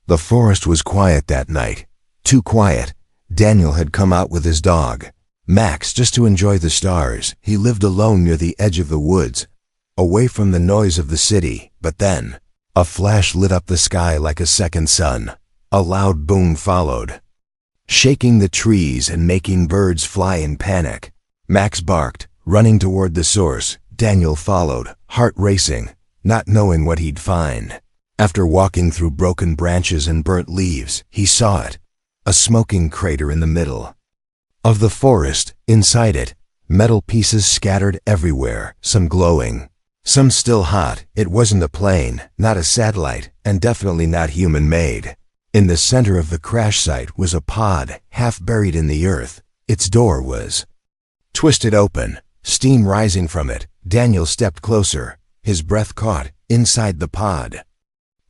The forest was quiet that night. Too quiet. Daniel had come out with his dog, Max, just to enjoy the stars. He lived alone near the edge of the woods, away from the noise of the city. But then, a flash lit up the sky like a second sun. A loud boom followed, shaking the trees and making birds fly in panic. Max barked, running toward the source. Daniel followed, heart racing, not knowing what he'd find. After walking through broken branches and burnt leaves, he saw it, a smoking crater in the middle of the forest. Inside it, metal pieces scattered everywhere, some glowing, some still hot. It wasn't a plane, not a satellite, and definitely not human-made. In the center of the crash site was a pod, half buried in the earth. Its door was twisted open, steam rising from it. Daniel stepped closer, his breath caught. Inside the pod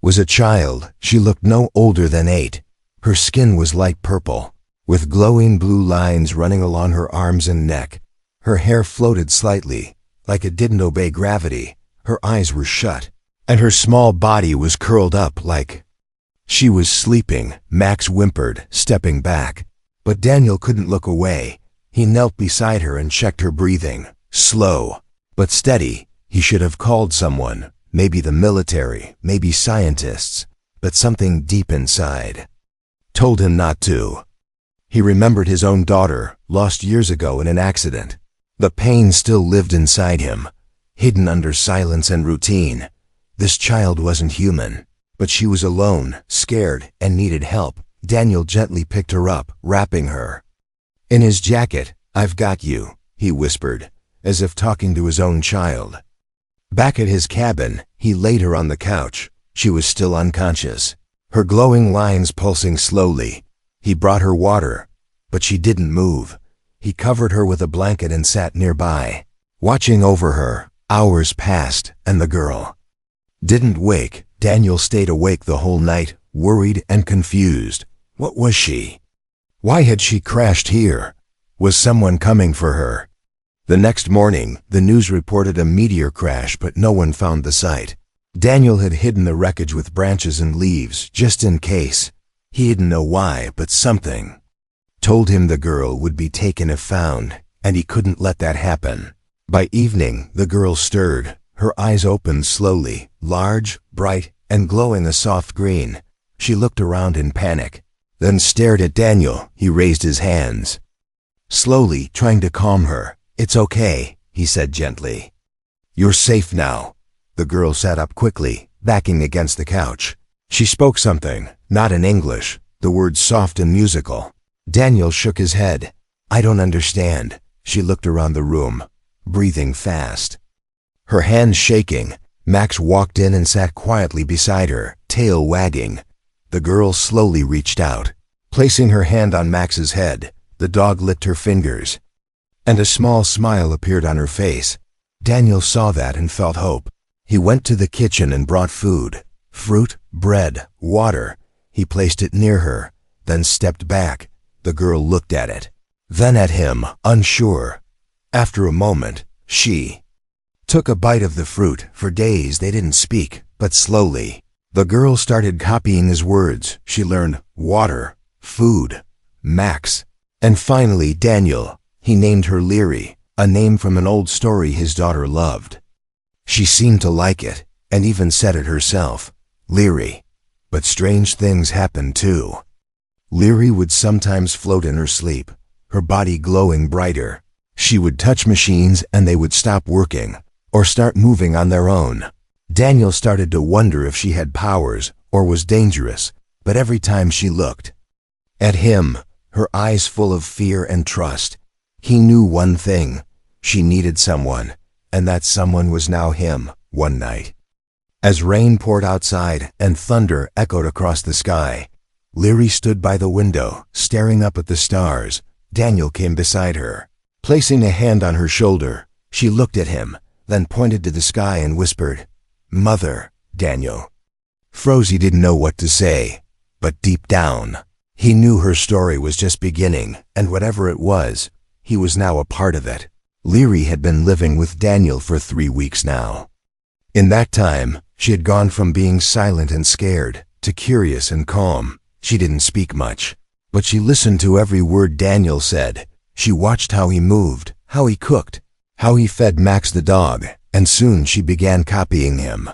was a child. She looked no older than 8. Her skin was light purple, with glowing blue lines running along her arms and neck. Her hair floated slightly, like it didn't obey gravity. Her eyes were shut, and her small body was curled up like she was sleeping. Max whimpered, stepping back. But Daniel couldn't look away. He knelt beside her and checked her breathing. Slow, but steady. He should have called someone, maybe the military, maybe scientists. But something deep inside told him not to. He remembered his own daughter, lost years ago in an accident. The pain still lived inside him, hidden under silence and routine. This child wasn't human. But she was alone, scared, and needed help. Daniel gently picked her up, wrapping her in his jacket. "I've got you," he whispered, as if talking to his own child. Back at his cabin, he laid her on the couch. She was still unconscious, her glowing lines pulsing slowly. He brought her water, but she didn't move. He covered her with a blanket and sat nearby, watching over her. Hours passed, and the girl didn't wake. Daniel stayed awake the whole night, worried and confused. What was she? Why had she crashed here? Was someone coming for her? The next morning, the news reported a meteor crash, but no one found the site. Daniel had hidden the wreckage with branches and leaves, just in case. He didn't know why, but something told him the girl would be taken if found, and he couldn't let that happen. By evening, the girl stirred. Her eyes opened slowly, large, bright, and glowing a soft green. She looked around in panic, then stared at Daniel. He raised his hands, slowly, trying to calm her. "It's okay," he said gently. "You're safe now." The girl sat up quickly, backing against the couch. She spoke something, not in English, the words soft and musical. Daniel shook his head. "I don't understand." She looked around the room, breathing fast, her hands shaking. Max walked in and sat quietly beside her, tail wagging. The girl slowly reached out, placing her hand on Max's head. The dog licked her fingers, and a small smile appeared on her face. Daniel saw that and felt hope. He went to the kitchen and brought food, fruit, bread, water. He placed it near her, then stepped back. The girl looked at it, then at him, unsure. After a moment, she took a bite of the fruit. For days they didn't speak, but slowly, the girl started copying his words. She learned water, food, Max, and finally Daniel. He named her Leary, a name from an old story his daughter loved. She seemed to like it, and even said it herself, Leary. But strange things happened too. Leary would sometimes float in her sleep, her body glowing brighter. She would touch machines and they would stop working, or start moving on their own. Daniel started to wonder if she had powers or was dangerous, but every time she looked at him, her eyes full of fear and trust, he knew one thing: she needed someone, and that someone was now him. One night, as rain poured outside and thunder echoed across the sky, Leary stood by the window, staring up at the stars. Daniel came beside her, placing a hand on her shoulder. She looked at him, then pointed to the sky and whispered, "Mother." Daniel froze. He didn't know what to say, but deep down, he knew her story was just beginning, and whatever it was, he was now a part of it. Leary had been living with Daniel for 3 weeks now. In that time, she had gone from being silent and scared to curious and calm. She didn't speak much, but she listened to every word Daniel said. She watched how he moved, how he cooked, how he fed Max the dog, and soon she began copying him.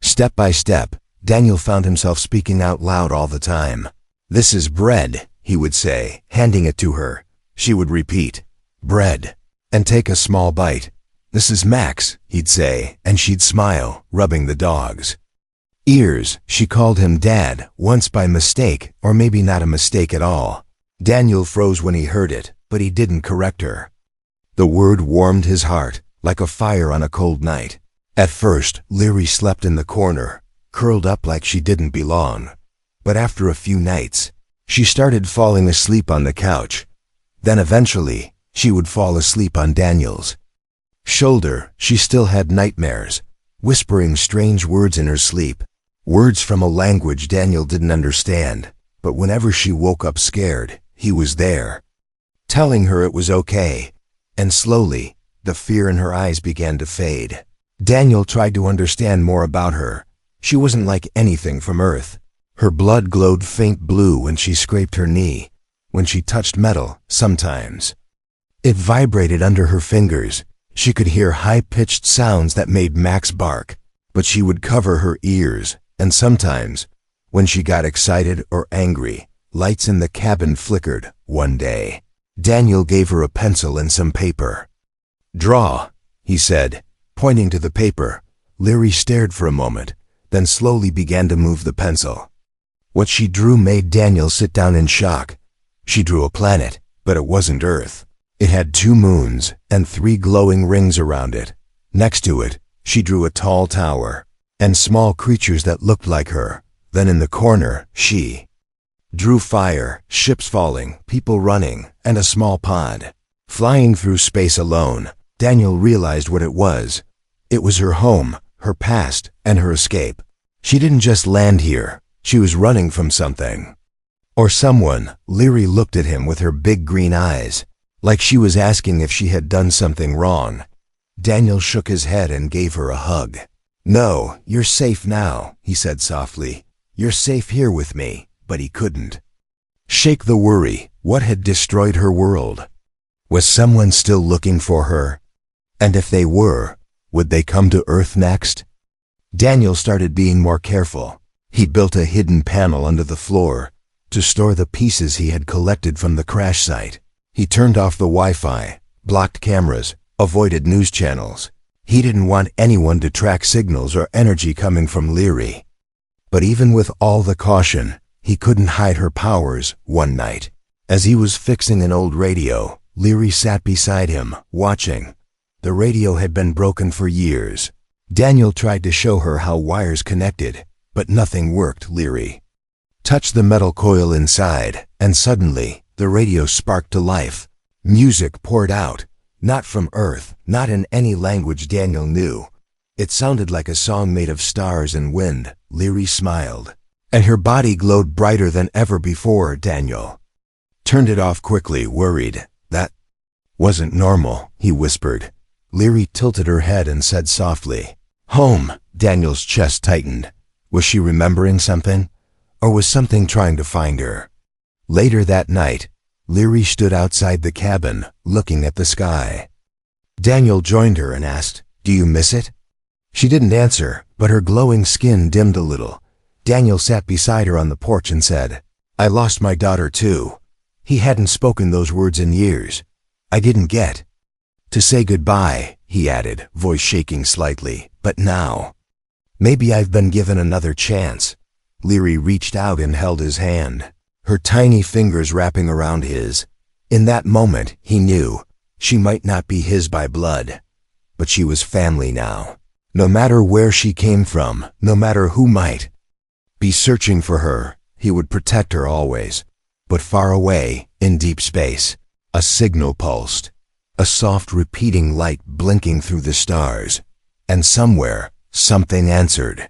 Step by step, Daniel found himself speaking out loud all the time. "This is bread," he would say, handing it to her. She would repeat, "Bread," and take a small bite. "This is Max," he'd say, and she'd smile, rubbing the dog's ears. She called him Dad, once by mistake, or maybe not a mistake at all. Daniel froze when he heard it, but he didn't correct her. The word warmed his heart, like a fire on a cold night. At first, Leary slept in the corner, curled up like she didn't belong. But after a few nights, she started falling asleep on the couch. Then eventually, she would fall asleep on Daniel's shoulder. She still had nightmares, whispering strange words in her sleep, words from a language Daniel didn't understand. But whenever she woke up scared, he was there, telling her it was okay. And slowly, the fear in her eyes began to fade. Daniel tried to understand more about her. She wasn't like anything from Earth. Her blood glowed faint blue when she scraped her knee. When she touched metal, sometimes it vibrated under her fingers. She could hear high-pitched sounds that made Max bark, but she would cover her ears, and sometimes, when she got excited or angry, lights in the cabin flickered. One day, Daniel gave her a pencil and some paper. "Draw," he said, pointing to the paper. Leary stared for a moment, then slowly began to move the pencil. What she drew made Daniel sit down in shock. She drew a planet, but it wasn't Earth. It had 2 moons and 3 glowing rings around it. Next to it, she drew a tall tower and small creatures that looked like her. Then in the corner, she drew fire, ships falling, people running, and a small pod flying through space alone. Daniel realized what it was. It was her home, her past, and her escape. She didn't just land here. She was running from something. Or someone. Leary looked at him with her big green eyes, like she was asking if she had done something wrong. Daniel shook his head and gave her a hug. "No, you're safe now," he said softly. "You're safe here with me." But he couldn't shake the worry. What had destroyed her world? Was someone still looking for her? And if they were, would they come to Earth next? Daniel started being more careful. He built a hidden panel under the floor to store the pieces he had collected from the crash site. He turned off the Wi-Fi, blocked cameras, avoided news channels. He didn't want anyone to track signals or energy coming from Leary. But even with all the caution, he couldn't hide her powers. One night, as he was fixing an old radio, Leary sat beside him, watching. The radio had been broken for years. Daniel tried to show her how wires connected, but nothing worked. Leary touched the metal coil inside, and suddenly, the radio sparked to life. Music poured out, not from Earth, not in any language Daniel knew. It sounded like a song made of stars and wind. Leary smiled, and her body glowed brighter than ever before. Daniel turned it off quickly, worried. "That wasn't normal," he whispered. Leary tilted her head and said softly, "Home." Daniel's chest tightened. Was she remembering something? Or was something trying to find her? Later that night, Leary stood outside the cabin, looking at the sky. Daniel joined her and asked, "Do you miss it?" She didn't answer, but her glowing skin dimmed a little. Daniel sat beside her on the porch and said, "I lost my daughter too." He hadn't spoken those words in years. "I didn't get to say goodbye," he added, voice shaking slightly. "But now, maybe I've been given another chance." Leary reached out and held his hand, her tiny fingers wrapping around his. In that moment, he knew she might not be his by blood, but she was family now. No matter where she came from, no matter who might be searching for her, he would protect her always. But far away, in deep space, a signal pulsed, a soft repeating light blinking through the stars, and somewhere, something answered.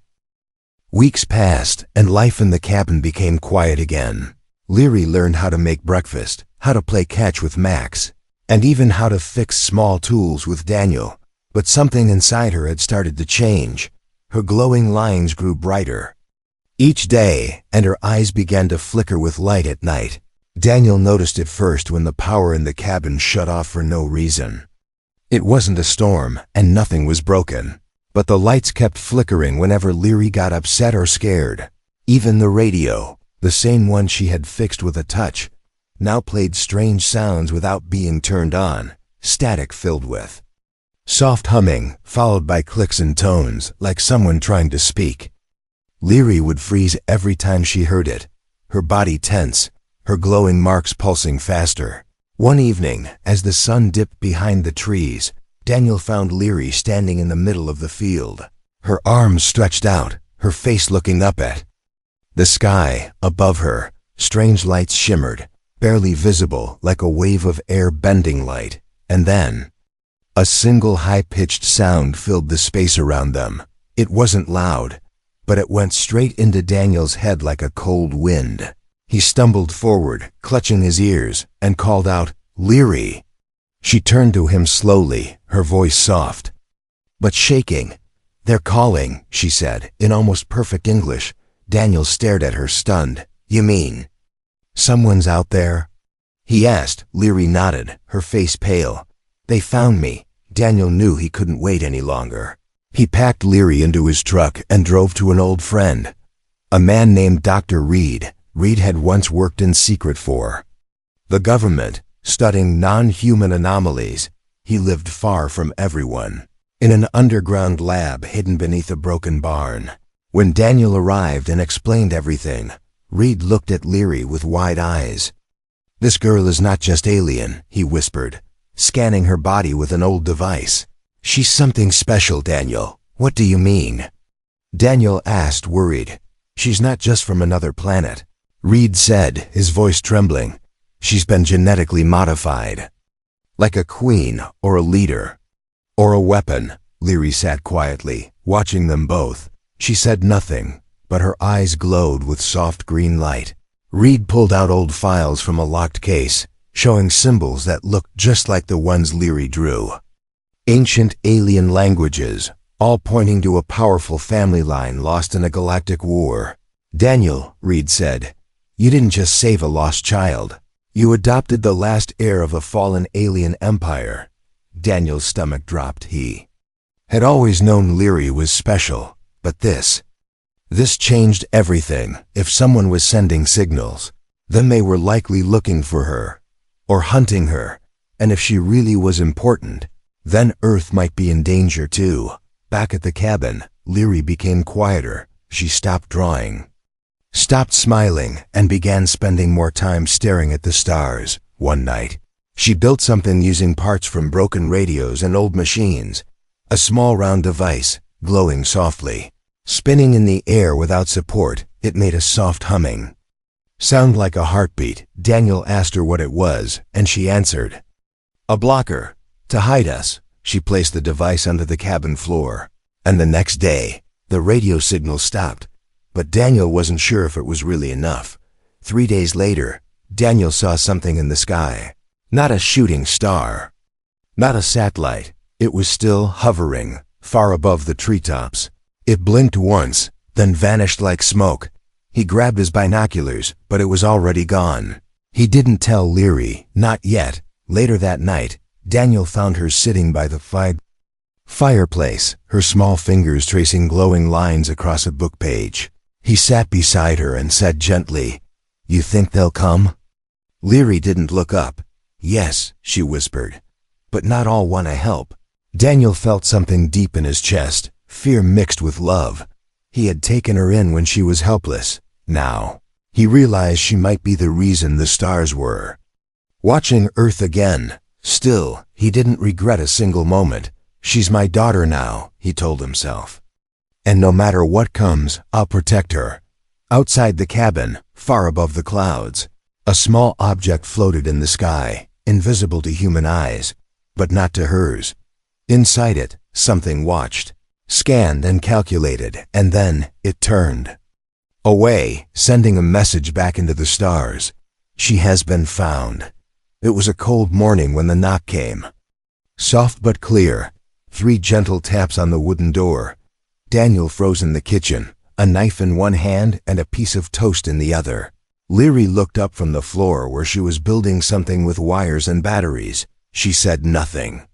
Weeks passed, and life in the cabin became quiet again. Leary learned how to make breakfast, how to play catch with Max, and even how to fix small tools with Daniel. But something inside her had started to change. Her glowing lines grew brighter. each day, and her eyes began to flicker with light at night. Daniel noticed it first when the power in the cabin shut off for no reason. It wasn't a storm, and nothing was broken, but the lights kept flickering whenever Leary got upset or scared. Even the radio, the same one she had fixed with a touch, now played strange sounds without being turned on, static filled with soft humming, followed by clicks and tones, like someone trying to speak. Leary would freeze every time she heard it, her body tense, her glowing marks pulsing faster. One evening, as the sun dipped behind the trees, Daniel found Leary standing in the middle of the field, her arms stretched out, her face looking up at the sky. Above her, strange lights shimmered, barely visible, like a wave of air bending light, and then a single high-pitched sound filled the space around them. It wasn't loud, but it went straight into Daniel's head like a cold wind. He stumbled forward, clutching his ears, and called out, "Leary!" She turned to him slowly, her voice soft, but shaking. "They're calling," she said, in almost perfect English. Daniel stared at her, stunned. "You mean someone's out there?" he asked. Leary nodded, her face pale. "They found me." Daniel knew he couldn't wait any longer. He packed Leary into his truck and drove to an old friend, a man named Dr. Reed. Reed had once worked in secret for the government, studying non-human anomalies. He lived far from everyone, in an underground lab hidden beneath a broken barn. When Daniel arrived and explained everything, Reed looked at Leary with wide eyes. "This girl is not just alien," he whispered, scanning her body with an old device. "She's something special, Daniel." "What do you mean?" Daniel asked, worried. "She's not just from another planet," Reed said, his voice trembling. "She's been genetically modified. Like a queen, or a leader, or a weapon." Leary sat quietly, watching them both. She said nothing, but her eyes glowed with soft green light. Reed pulled out old files from a locked case, showing symbols that looked just like the ones Leary drew. Ancient alien languages, all pointing to a powerful family line lost in a galactic war. "Daniel," Reed said, "you didn't just save a lost child. You adopted the last heir of a fallen alien empire." Daniel's stomach dropped. He had always known Leary was special, but this changed everything. If someone was sending signals, then they were likely looking for her, or hunting her, and if she really was important, then Earth might be in danger too. Back at the cabin, Leary became quieter. She stopped drawing, stopped smiling, and began spending more time staring at the stars. One night, she built something using parts from broken radios and old machines, a small round device, glowing softly. Spinning in the air without support, it made a soft humming sound like a heartbeat. Daniel asked her what it was, and she answered, "A blocker. To hide us." She placed the device under the cabin floor, and the next day, the radio signal stopped. But Daniel wasn't sure if it was really enough. 3 days later, Daniel saw something in the sky. Not a shooting star, not a satellite. It was still hovering, far above the treetops. It blinked once, then vanished like smoke. He grabbed his binoculars, but it was already gone. He didn't tell Leary, not yet. Later that night, Daniel found her sitting by the fireplace, her small fingers tracing glowing lines across a book page. He sat beside her and said gently, "You think they'll come?" Leary didn't look up. "Yes," she whispered, "but not all want to help." Daniel felt something deep in his chest, fear mixed with love. He had taken her in when she was helpless. Now, he realized she might be the reason the stars were watching Earth again. Still, he didn't regret a single moment. "She's my daughter now," he told himself. "And no matter what comes, I'll protect her." Outside the cabin, far above the clouds, a small object floated in the sky, invisible to human eyes, but not to hers. Inside it, something watched, scanned and calculated, and then it turned away, sending a message back into the stars. "She has been found." It was a cold morning when the knock came. Soft but clear, 3 gentle taps on the wooden door. Daniel froze in the kitchen, a knife in one hand and a piece of toast in the other. Leary looked up from the floor where she was building something with wires and batteries. She said nothing.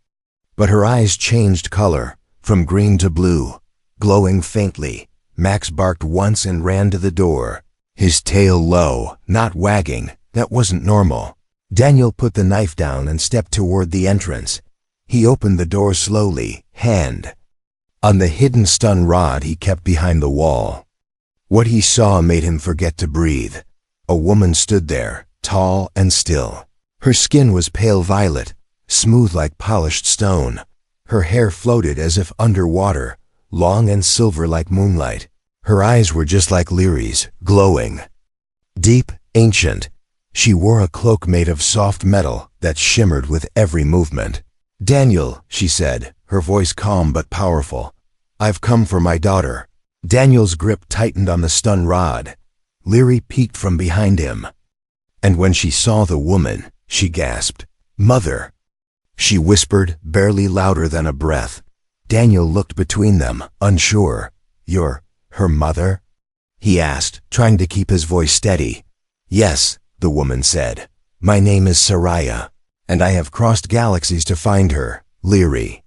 But her eyes changed color, from green to blue, glowing faintly. Max barked once and ran to the door, his tail low, not wagging. That wasn't normal. Daniel put the knife down and stepped toward the entrance. He opened the door slowly, hand on the hidden stun rod he kept behind the wall. What he saw made him forget to breathe. A woman stood there, tall and still. Her skin was pale violet, smooth like polished stone. Her hair floated as if underwater, long and silver like moonlight. Her eyes were just like Leary's, glowing. Deep, ancient. She wore a cloak made of soft metal that shimmered with every movement. "Daniel," she said, her voice calm but powerful. "I've come for my daughter." Daniel's grip tightened on the stun rod. Leary peeked from behind him. And when she saw the woman, she gasped, "Mother!" She whispered, barely louder than a breath. Daniel looked between them, unsure. "You're her mother?" he asked, trying to keep his voice steady. "Yes," the woman said. "My name is Soraya, and I have crossed galaxies to find her." Leary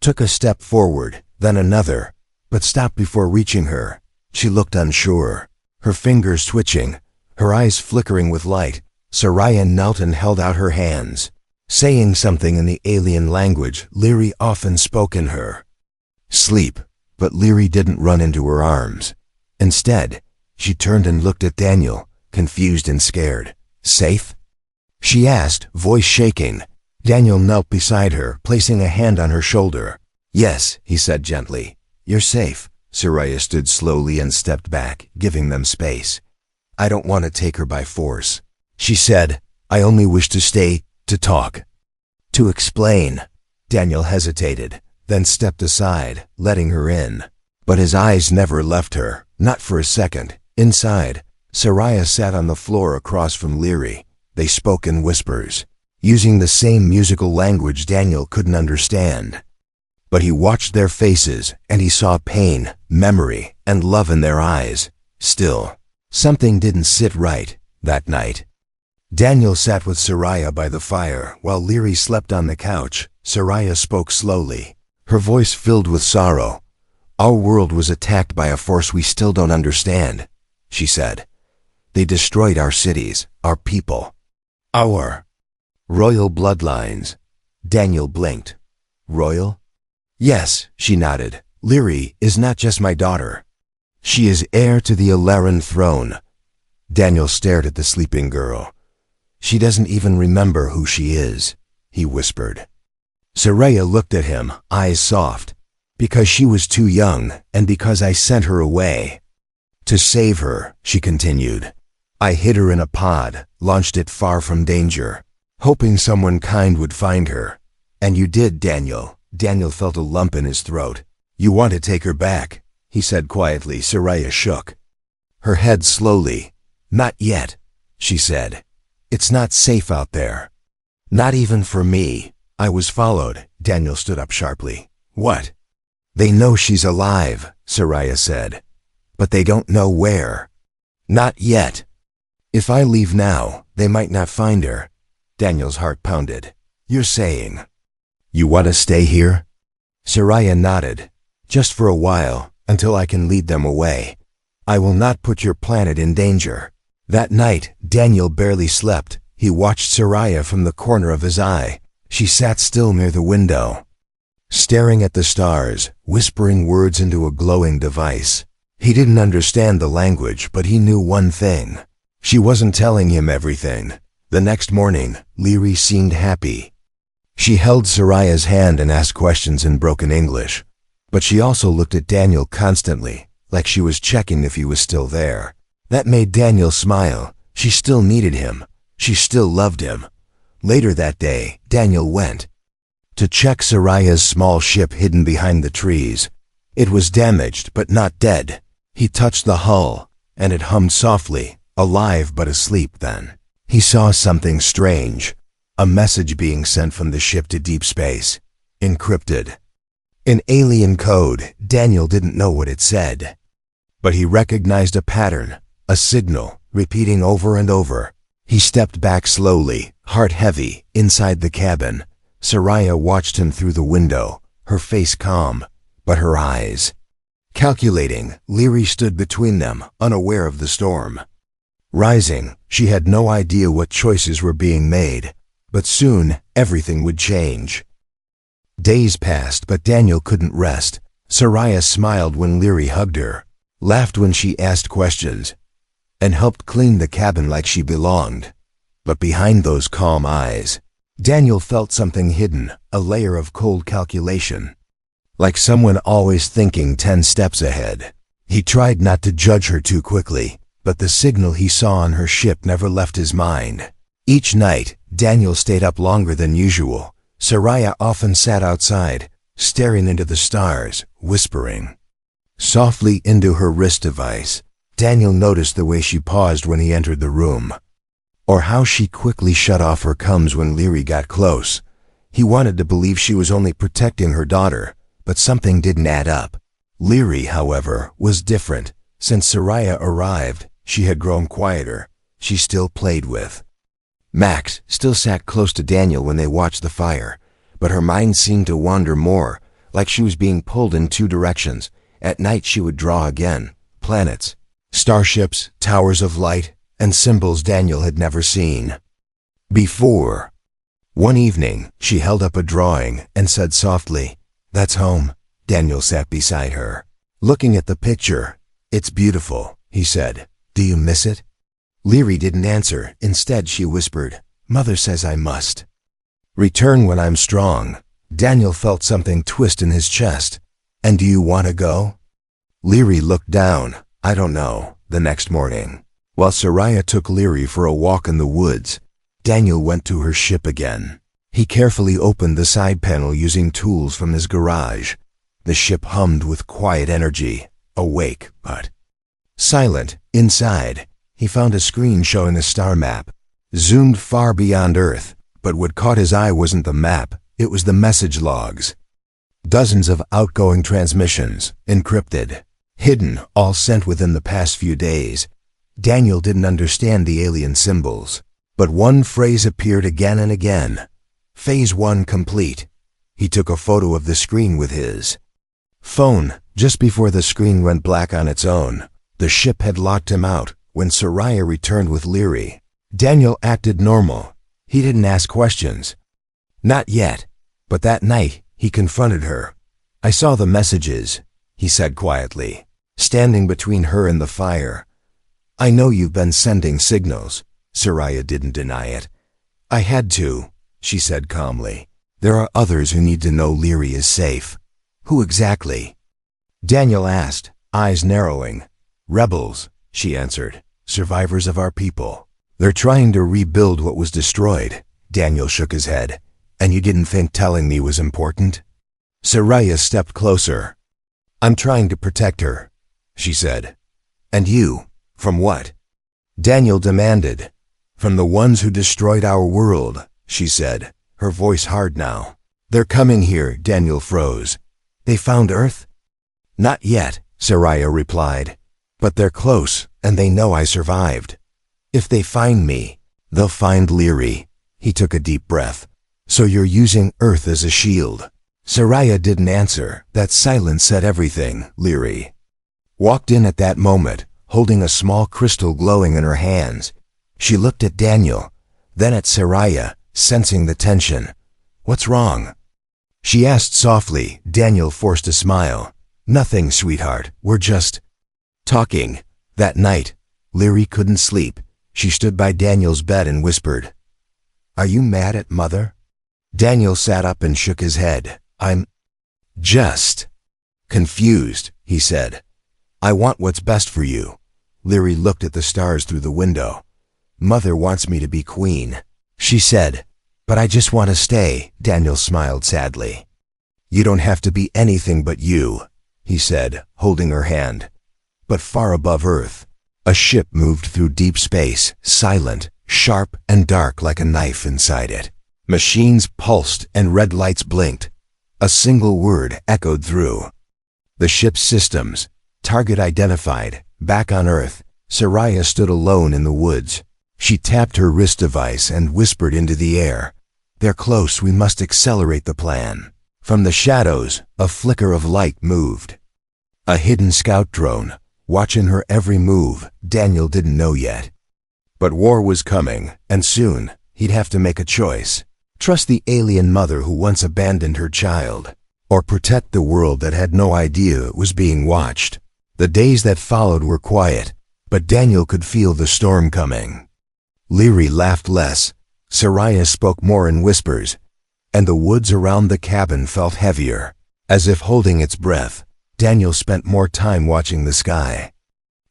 took a step forward, then another, but stopped before reaching her. She looked unsure, her fingers twitching, her eyes flickering with light. Soraya knelt and held out her hands, saying something in the alien language Leary often spoke in her sleep, but Leary didn't run into her arms. Instead, she turned and looked at Daniel, confused and scared. "Safe?" she asked, voice shaking. Daniel knelt beside her, placing a hand on her shoulder. "Yes," he said gently. "You're safe." Soraya stood slowly and stepped back, giving them space. "I don't want to take her by force," she said. "I only wish to stay, to talk, to explain." Daniel hesitated, then stepped aside, letting her in. But his eyes never left her, not for a second. Inside, Soraya sat on the floor across from Leary. They spoke in whispers, using the same musical language Daniel couldn't understand. But he watched their faces, and he saw pain, memory, and love in their eyes. Still, something didn't sit right that night. Daniel sat with Soraya by the fire while Leary slept on the couch. Soraya spoke slowly, her voice filled with sorrow. "Our world was attacked by a force we still don't understand," she said. "They destroyed our cities, our people, our royal bloodlines." Daniel blinked. "Royal?" "Yes," she nodded. "Leary is not just my daughter. She is heir to the Alaran throne." Daniel stared at the sleeping girl. "She doesn't even remember who she is," he whispered. Soraya looked at him, eyes soft. "Because she was too young, and because I sent her away to save her," she continued. "I hid her in a pod, launched it far from danger, hoping someone kind would find her. And you did, Daniel." Daniel felt a lump in his throat. "You want to take her back," he said quietly. Soraya shook her head slowly. "Not yet," she said. "It's not safe out there. Not even for me." "I was followed." Daniel stood up sharply. "What?" "They know she's alive," Soraya said. "But they don't know where. Not yet. If I leave now, they might not find her." Daniel's heart pounded. "You're saying you want to stay here?" Soraya nodded. "Just for a while, until I can lead them away. I will not put your planet in danger." That night, Daniel barely slept. He watched Soraya from the corner of his eye. She sat still near the window, staring at the stars, whispering words into a glowing device. He didn't understand the language, but he knew one thing. She wasn't telling him everything. The next morning, Leary seemed happy. She held Soraya's hand and asked questions in broken English. But she also looked at Daniel constantly, like she was checking if he was still there. That made Daniel smile. She still needed him. She still loved him. Later that day, Daniel went to check Soraya's small ship hidden behind the trees. It was damaged, but not dead. He touched the hull, and it hummed softly, alive but asleep then. He saw something strange, a message being sent from the ship to deep space, encrypted. In alien code, Daniel didn't know what it said. but he recognized a pattern, a signal, repeating over and over. He stepped back slowly, heart heavy, inside the cabin. Soraya watched him through the window, her face calm, but her eyes. Calculating, Leary stood between them, unaware of the storm. Rising, she had no idea what choices were being made, but soon everything would change. Days passed, but Daniel couldn't rest. Soraya smiled when Leary hugged her, laughed when she asked questions, and helped clean the cabin like she belonged. But behind those calm eyes, Daniel felt something hidden, a layer of cold calculation. Like someone always thinking 10 steps ahead. He tried not to judge her too quickly, but the signal he saw on her ship never left his mind. Each night, Daniel stayed up longer than usual. Soraya often sat outside, staring into the stars, whispering softly into her wrist device. Daniel noticed the way she paused when he entered the room, or how she quickly shut off her comms when Leary got close. He wanted to believe she was only protecting her daughter, but something didn't add up. Leary, however, was different. Since Soraya arrived, she had grown quieter. She still played with Max, still sat close to Daniel when they watched the fire, but her mind seemed to wander more, like she was being pulled in 2 directions. At night she would draw again, planets, starships, towers of light, and symbols Daniel had never seen before. One evening, she held up a drawing and said softly, "That's home." Daniel sat beside her, looking at the picture. "It's beautiful," he said. "Do you miss it?" Leary didn't answer. Instead, she whispered, "Mother says I must return when I'm strong." Daniel felt something twist in his chest. "And do you want to go?" Leary looked down. "I don't know." The next morning, while Soraya took Leary for a walk in the woods, Daniel went to her ship again. He carefully opened the side panel using tools from his garage. The ship hummed with quiet energy, awake but silent. Inside, he found a screen showing a star map, zoomed far beyond Earth, but what caught his eye wasn't the map, it was the message logs. Dozens of outgoing transmissions, encrypted, hidden, all sent within the past few days. Daniel didn't understand the alien symbols, but one phrase appeared again and again. Phase 1 complete. He took a photo of the screen with his phone. Just before the screen went black on its own, the ship had locked him out. When Soraya returned with Leary, Daniel acted normal. He didn't ask questions. Not yet. But that night, he confronted her. "I saw the messages," he said quietly, standing between her and the fire. "I know you've been sending signals." Soraya didn't deny it. "I had to," she said calmly. "There are others who need to know Leary is safe." "Who exactly?" Daniel asked, eyes narrowing. "Rebels," she answered. "Survivors of our people. They're trying to rebuild what was destroyed." Daniel shook his head. "And you didn't think telling me was important?" Soraya stepped closer. "I'm trying to protect her," she said. "And you? From what?" Daniel demanded. "From the ones who destroyed our world," she said, her voice hard now. "They're coming here." Daniel froze. "They found Earth?" "Not yet," Soraya replied. "But they're close, and they know I survived. If they find me, they'll find Leary." He took a deep breath. "So you're using Earth as a shield?" Soraya didn't answer. That silence said everything. Leary walked in at that moment, holding a small crystal glowing in her hands. She looked at Daniel, then at Soraya, sensing the tension. "What's wrong?" she asked softly. Daniel forced a smile. "Nothing, sweetheart. We're just talking." That night, Leary couldn't sleep. She stood by Daniel's bed and whispered, "Are you mad at Mother?" Daniel sat up and shook his head. "I'm just confused," he said. "I want what's best for you." Leary looked at the stars through the window. "Mother wants me to be queen," she said. "But I just want to stay." Daniel smiled sadly. "You don't have to be anything but you," he said, holding her hand. But far above Earth, a ship moved through deep space, silent, sharp and dark like a knife inside it. Machines pulsed and red lights blinked. A single word echoed through the ship's systems: Target identified. Back on Earth, Soraya stood alone in the woods. She tapped her wrist device and whispered into the air. "They're close, we must accelerate the plan." From the shadows, a flicker of light moved. A hidden scout drone, watching her every move. Daniel didn't know yet. But war was coming, and soon, he'd have to make a choice. Trust the alien mother who once abandoned her child, or protect the world that had no idea it was being watched. The days that followed were quiet, but Daniel could feel the storm coming. Leary laughed less. Soraya spoke more in whispers, and the woods around the cabin felt heavier, as if holding its breath. Daniel spent more time watching the sky.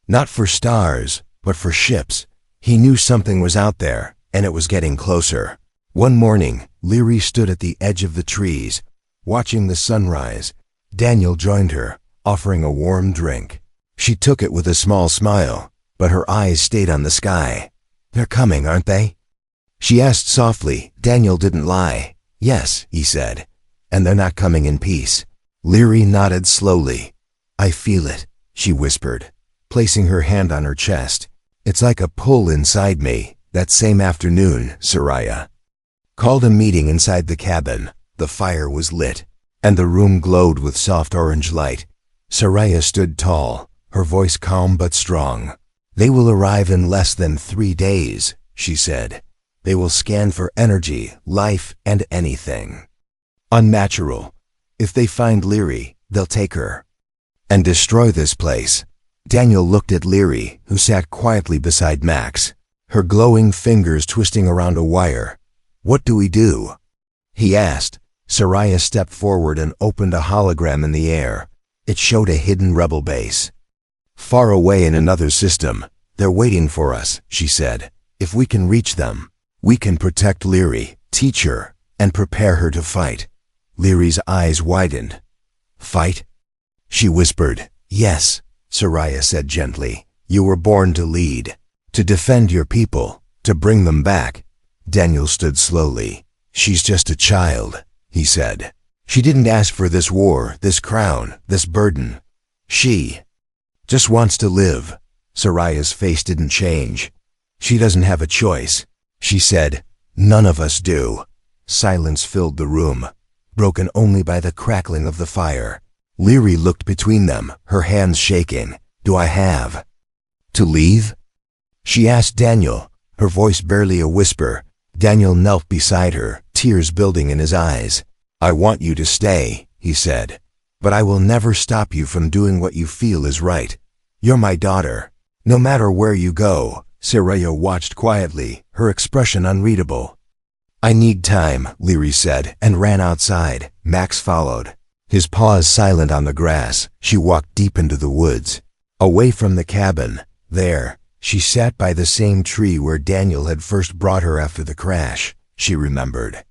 Not for stars, but for ships. He knew something was out there, and it was getting closer. One morning, Leary stood at the edge of the trees, watching the sunrise. Daniel joined her, offering a warm drink. She took it with a small smile, but her eyes stayed on the sky. "They're coming, aren't they?" she asked softly. Daniel didn't lie. "Yes," he said, "and they're not coming in peace." Leary nodded slowly. "I feel it," she whispered, placing her hand on her chest. "It's like a pull inside me." That same afternoon, Soraya called a meeting inside the cabin. The fire was lit, and the room glowed with soft orange light. Soraya stood tall, her voice calm but strong. "They will arrive in less than 3 days," she said. "They will scan for energy, life, and anything unnatural. If they find Leary, they'll take her and destroy this place." Daniel looked at Leary, who sat quietly beside Max, her glowing fingers twisting around a wire. "What do we do?" he asked. Soraya stepped forward and opened a hologram in the air. It showed a hidden rebel base far away in another system. "They're waiting for us," she said. "If we can reach them, we can protect Leary, teach her, and prepare her to fight." Leary's eyes widened. "Fight?" she whispered. "Yes," Soraya said gently. "You were born to lead, to defend your people, to bring them back." Daniel stood slowly. "She's just a child," he said. "She didn't ask for this war, this crown, this burden. She just wants to live." Soraya's face didn't change. "She doesn't have a choice," she said. "None of us do." Silence filled the room, broken only by the crackling of the fire. Leary looked between them, her hands shaking. "Do I have to leave?" she asked Daniel, her voice barely a whisper. Daniel knelt beside her, tears building in his eyes. "I want you to stay," he said, "but I will never stop you from doing what you feel is right. You're my daughter. No matter where you go." Soraya watched quietly, her expression unreadable. "I need time," Leary said, and ran outside. Max followed, his paws silent on the grass. She walked deep into the woods, away from the cabin. There, she sat by the same tree where Daniel had first brought her after the crash. She remembered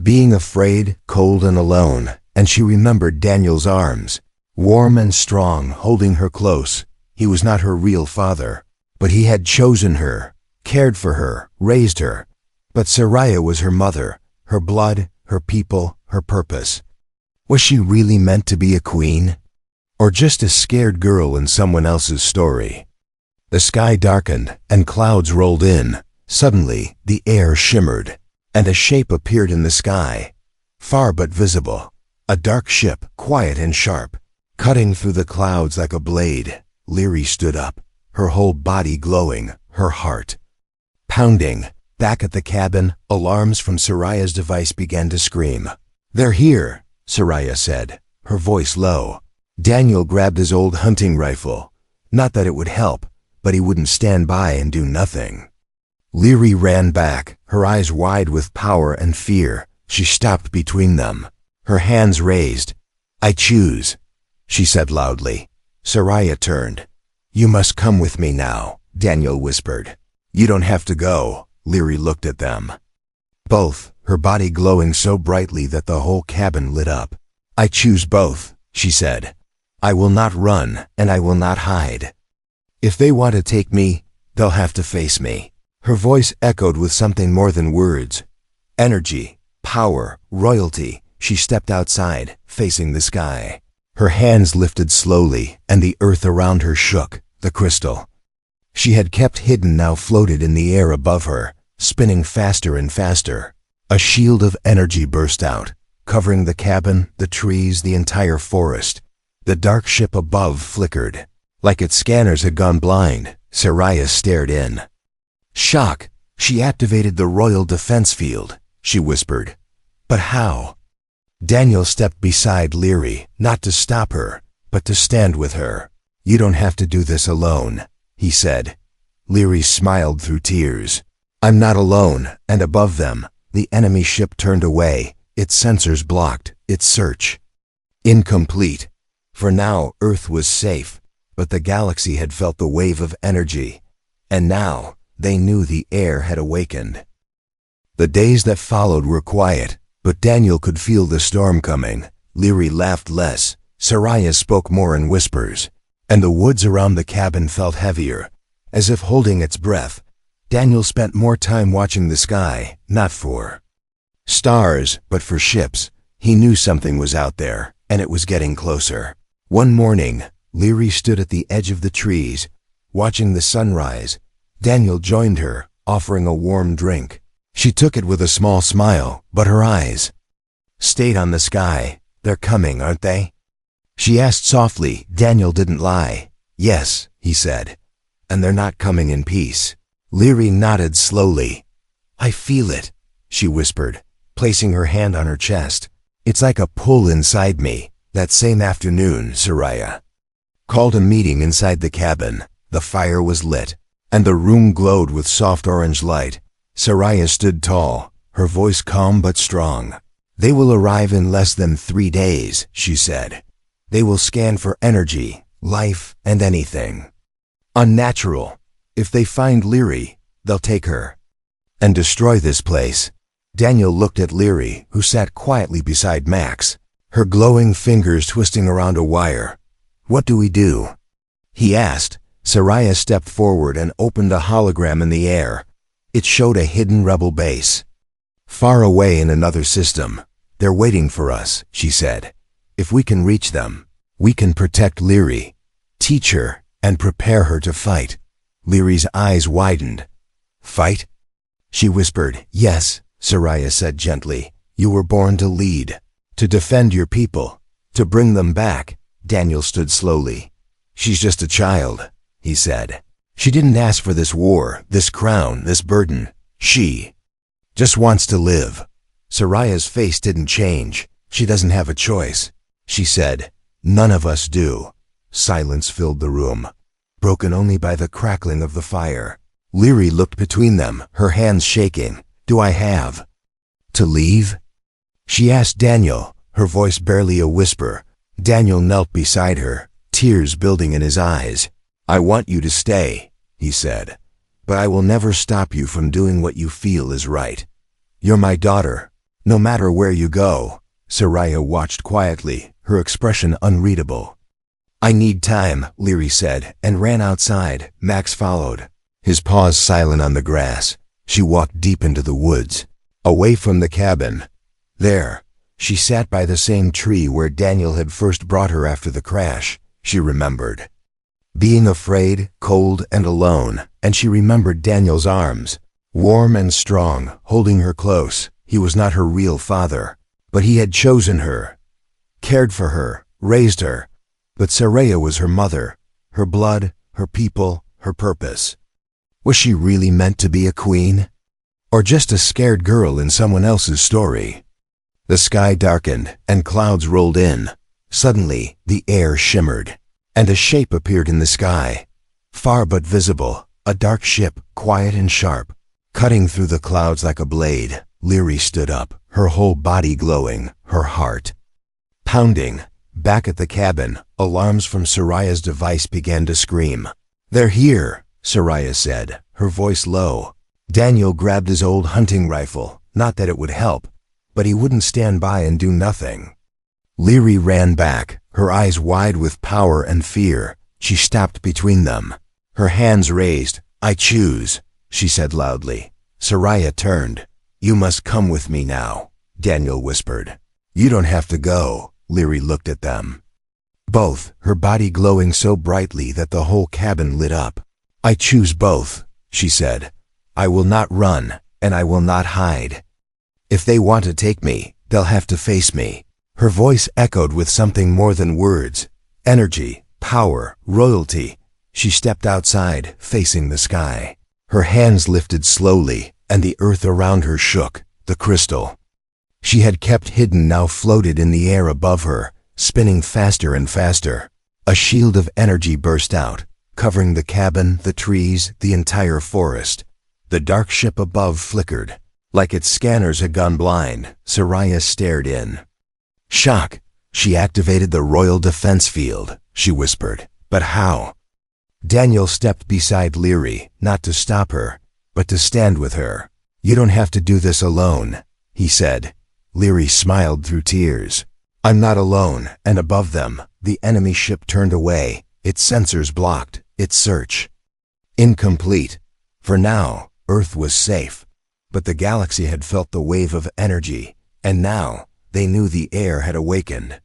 being afraid, cold and alone, and she remembered Daniel's arms, warm and strong, holding her close. He was not her real father, but he had chosen her, cared for her, raised her. But Soraya was her mother, her blood, her people, her purpose. Was she really meant to be a queen? Or just a scared girl in someone else's story? The sky darkened, and clouds rolled in. Suddenly, the air shimmered, and a shape appeared in the sky, far but visible. A dark ship, quiet and sharp, cutting through the clouds like a blade. Leary stood up, her whole body glowing, her heart pounding. Back at the cabin, alarms from Soraya's device began to scream. "They're here," Soraya said, her voice low. Daniel grabbed his old hunting rifle. Not that it would help, but he wouldn't stand by and do nothing. Leary ran back, her eyes wide with power and fear. She stopped between them, her hands raised. "I choose," she said loudly. Soraya turned. "You must come with me now," Daniel whispered. "You don't have to go." Leary looked at them both, her body glowing so brightly that the whole cabin lit up. "I choose both," she said. "I will not run, and I will not hide. If they want to take me, they'll have to face me." Her voice echoed with something more than words. Energy, power, royalty. She stepped outside, facing the sky. Her hands lifted slowly, and the earth around her shook, the crystal she had kept hidden now floated in the air above her, spinning faster and faster. A shield of energy burst out, covering the cabin, the trees, the entire forest. The dark ship above flickered. Like its scanners had gone blind, Soraya stared in. Shock! She activated the royal defense field, she whispered. But how? Daniel stepped beside Leary, not to stop her, but to stand with her. You don't have to do this alone, he said. Leary smiled through tears. I'm not alone, and above them, the enemy ship turned away, its sensors blocked, its search incomplete. For now, Earth was safe, but the galaxy had felt the wave of energy, and now they knew the air had awakened. The days that followed were quiet, but Daniel could feel the storm coming. Leary laughed less, Soraya spoke more in whispers, and the woods around the cabin felt heavier, as if holding its breath. Daniel spent more time watching the sky, not for stars, but for ships. He knew something was out there, and it was getting closer. One morning, Leary stood at the edge of the trees, watching the sunrise. Daniel joined her, offering a warm drink. She took it with a small smile, but her eyes stayed on the sky. They're coming, aren't they? She asked softly. Daniel didn't lie. Yes, he said. And they're not coming in peace. Leary nodded slowly. I feel it, she whispered, placing her hand on her chest. It's like a pull inside me. That same afternoon, Soraya called a meeting inside the cabin. The fire was lit, and the room glowed with soft orange light. Soraya stood tall, her voice calm but strong. They will arrive in less than 3 days, she said. They will scan for energy, life, and anything unnatural. If they find Leary, they'll take her and destroy this place. Daniel looked at Leary, who sat quietly beside Max, her glowing fingers twisting around a wire. What do we do? He asked. Soraya stepped forward and opened a hologram in the air. It showed a hidden rebel base, far away in another system. They're waiting for us, she said. If we can reach them, we can protect Leary, teach her, and prepare her to fight. Leary's eyes widened. Fight? She whispered. Yes, Soraya said gently. You were born to lead, to defend your people, to bring them back. Daniel stood slowly. She's just a child, he said. She didn't ask for this war, this crown, this burden. She just wants to live. Soraya's face didn't change. She doesn't have a choice, she said. None of us do. Silence filled the room, broken only by the crackling of the fire. Leary looked between them, her hands shaking. Do I have to leave? She asked Daniel, her voice barely a whisper. Daniel knelt beside her, tears building in his eyes. I want you to stay, he said, but I will never stop you from doing what you feel is right. You're my daughter, no matter where you go. Soraya watched quietly, her expression unreadable. I need time, Leary said, and ran outside. Max followed, his paws silent on the grass. She walked deep into the woods, away from the cabin. There, she sat by the same tree where Daniel had first brought her after the crash. She remembered being afraid, cold, and alone, and she remembered Daniel's arms, warm and strong, holding her close. He was not her real father, but he had chosen her, cared for her, raised her. But Soraya was her mother, her blood, her people, her purpose. Was she really meant to be a queen? Or just a scared girl in someone else's story? The sky darkened, and clouds rolled in. Suddenly, the air shimmered, and a shape appeared in the sky. Far but visible, a dark ship, quiet and sharp, cutting through the clouds like a blade. Leary stood up, her whole body glowing, her heart pounding. Back at the cabin, alarms from Soraya's device began to scream. They're here, Soraya said, her voice low. Daniel grabbed his old hunting rifle, not that it would help, but he wouldn't stand by and do nothing. Leary ran back, her eyes wide with power and fear. She stopped between them, her hands raised. I choose, she said loudly. Soraya turned. You must come with me now, Daniel whispered. You don't have to go. Leary looked at them. Both, her body glowing so brightly that the whole cabin lit up. "I choose both," she said. "I will not run, and I will not hide. If they want to take me, they'll have to face me." Her voice echoed with something more than words. Energy, power, royalty. She stepped outside, facing the sky. Her hands lifted slowly, and the earth around her shook, the crystal she had kept hidden now floated in the air above her, spinning faster and faster. A shield of energy burst out, covering the cabin, the trees, the entire forest. The dark ship above flickered. Like its scanners had gone blind, Soraya stared in shock. "She activated the royal defense field," she whispered. "But how?" Daniel stepped beside Leary, not to stop her, but to stand with her. "You don't have to do this alone," he said. Leary smiled through tears. "I'm not alone," and above them, the enemy ship turned away, its sensors blocked, its search incomplete. For now, Earth was safe, but the galaxy had felt the wave of energy, and now they knew the air had awakened.